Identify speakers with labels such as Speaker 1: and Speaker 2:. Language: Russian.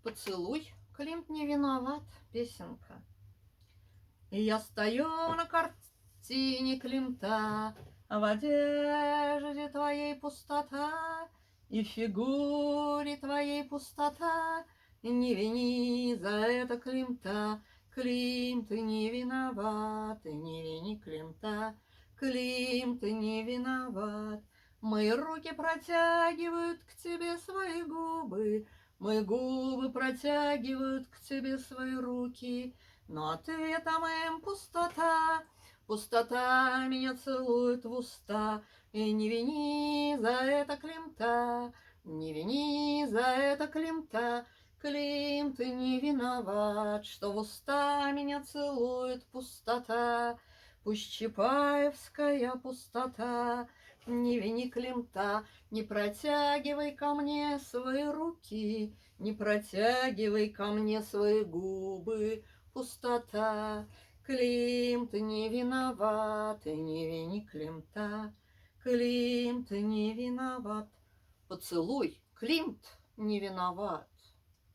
Speaker 1: Поцелуй, Климт не виноват, песенка. И я стою на картине Климта, а в одежде твоей пустота, и в фигуре твоей пустота. И не вини за это Климта, Клим, ты не виноват, и не вини Климта, Клим, ты не виноват. Мои руки протягивают к тебе свои губы, мои губы протягивают к тебе свои руки, но ответом им пустота. Пустота меня целует в уста, и не вини за это Климта, не вини за это Климта. Клим, ты не виноват, что в уста меня целует пустота. Пусть чапаевская пустота, не вини Климта, не протягивай ко мне свои руки, не протягивай ко мне свои губы, пустота. Клим, ты не виноват, и не вини Климта, Клим, ты не виноват. Поцелуй, Климт не виноват.